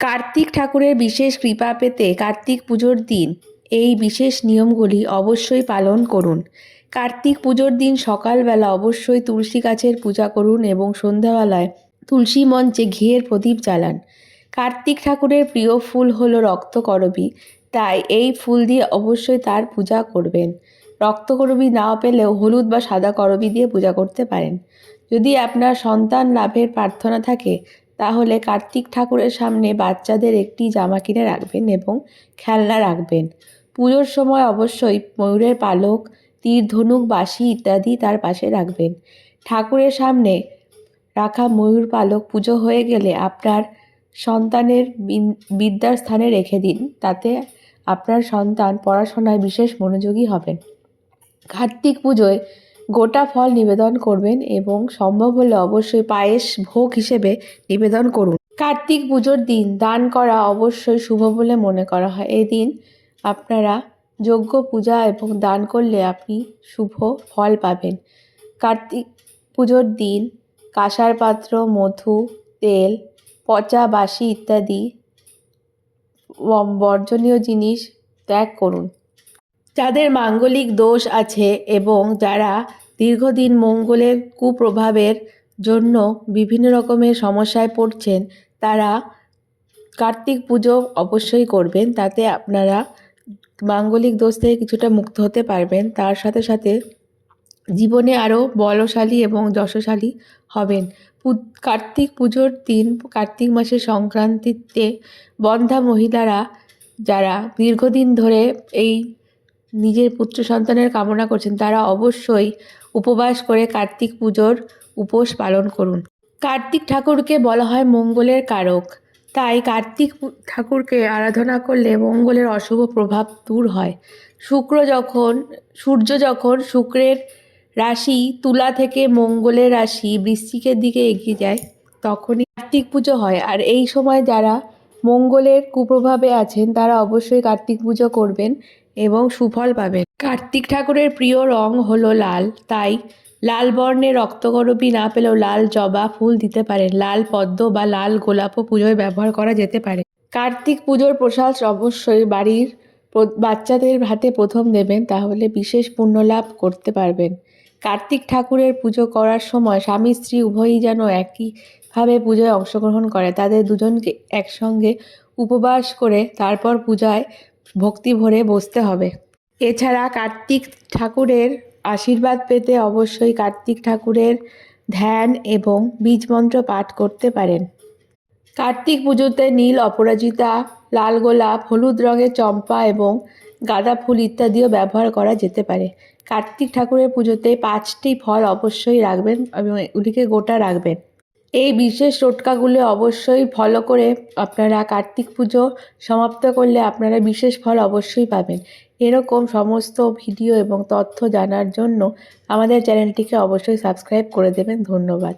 কার্তিক ঠাকুরের বিশেষ কৃপা পেতে কার্তিক পুজোর দিন এই বিশেষ নিয়মগুলি অবশ্যই পালন করুন। কার্তিক পুজোর দিন সকালবেলা অবশ্যই তুলসী গাছের পূজা করুন এবং সন্ধ্যাবেলায় তুলসী মঞ্চে ঘিয়ের প্রদীপ জ্বালান। কার্তিক ঠাকুরের প্রিয় ফুল হলো রক্তকরবী, তাই এই ফুল দিয়ে অবশ্যই তার পূজা করবেন। রক্তকরবী নাও পেলেও হলুদ বা সাদা করবী দিয়ে পূজা করতে পারেন। যদি আপনার সন্তান লাভের প্রার্থনা থাকে তাহলে কার্তিক ঠাকুরের সামনে বাচ্চাদের একটি জামা কিনে রাখবেন এবং খেলনা রাখবেন। পুজোর সময় অবশ্যই ময়ূরের পালক, তীর, ধনুক, বাঁশি ইত্যাদি তার পাশে রাখবেন। ঠাকুরের সামনে রাখা ময়ূর পালক পুজো হয়ে গেলে আপনার সন্তানের বিদ্যার স্থানে রেখে দিন, তাতে আপনার সন্তান পড়াশোনায় বিশেষ মনোযোগী হবেন। কার্তিক পুজোয় গোটা ফল নিবেদন করবেন এবং সম্ভব হলে অবশ্যই পায়েস ভোগ হিসেবে নিবেদন করুন। কার্তিক পুজোর দিন দান করা অবশ্যই শুভ বলে মনে করা হয়। এই দিন আপনারা যজ্ঞ, পূজা এবং দান করলে আপনি শুভ ফল পাবেন। কার্তিক পুজোর দিন কাঁসার পাত্র, মধু, তেল, পচা বাসি ইত্যাদি বর্জনীয় জিনিস ত্যাগ করুন। যাদের মাঙ্গলিক দোষ আছে এবং যারা দীর্ঘদিন মঙ্গলের কুপ্রভাবের জন্য বিভিন্ন রকমের সমস্যায় পড়ছেন, তারা কার্তিক পুজো অবশ্যই করবেন। তাতে আপনারা মাঙ্গলিক দোষ থেকে কিছুটা মুক্ত হতে পারবেন। তার সাথে সাথে জীবনে আরও বলশালী এবং যশস্বী হবেন। কার্তিক পুজোর দিন, কার্তিক মাসের সংক্রান্তিতে বন্ধা মহিলারা যারা দীর্ঘদিন ধরে এই নিজের পুত্র সন্তানের কামনা করছেন, তারা অবশ্যই উপবাস করে কার্তিক পুজোর উপোস পালন করুন। কার্তিক ঠাকুরকে বলা হয় মঙ্গলের কারক, তাই কার্তিক ঠাকুরকে আরাধনা করলে মঙ্গলের অশুভ প্রভাব দূর হয়। সূর্য যখন শুক্রের রাশি তুলা থেকে মঙ্গলের রাশি বৃশ্চিকের দিকে এগিয়ে যায়, তখনই কার্তিক পুজো হয়। আর এই সময় যারা মঙ্গলের কুপ্রভাবে আছেন তারা অবশ্যই কার্তিক পুজো করবেন এবং সুফল পাবেন। কার্তিক ঠাকুরের প্রিয় রং হলো লাল, তাই লাল বর্ণের রক্তকরবী না পেলেও লাল জবা ফুল দিতে পারেন। লাল পদ্ম বা লাল গোলাপও পুজোয় ব্যবহার করা যেতে পারে। কার্তিক পুজোর প্রসাদ অবশ্যই বাড়ির বাচ্চাদের হাতে প্রথম দেবেন, তাহলে বিশেষ পুণ্য লাভ করতে পারবেন। কার্তিক ঠাকুরের পুজো করার সময় স্বামী স্ত্রী উভয়ই যেন একইভাবে পুজোয় অংশগ্রহণ করে। তাদের দুজনকে একসঙ্গে উপবাস করে তারপর পূজায় ভক্তি ভরে বসতে হবে। এছাড়া কার্তিক ঠাকুরের আশীর্বাদ পেতে অবশ্যই কার্তিক ঠাকুরের ধ্যান এবং বীজ মন্ত্র পাঠ করতে পারেন। কার্তিক পুজোতে নীল অপরাজিতা, লাল গোলাপ, হলুদ রঙের চম্পা এবং গাঁদা ফুল ইত্যাদিও ব্যবহার করা যেতে পারে। কার্তিক ঠাকুরের পুজোতে 5টি ফল অবশ্যই রাখবেন এবং এগুলিকে গোটা রাখবেন। এই বিশেষ টোটকাগুলো অবশ্যই ফলো করে আপনারা কার্তিক পুজো সমাপ্ত করলে আপনারা বিশেষ ফল অবশ্যই পাবেন। এরকম সমস্ত ভিডিও এবং তথ্য জানার জন্য আমাদের চ্যানেলটিকে অবশ্যই সাবস্ক্রাইব করে দেবেন। ধন্যবাদ।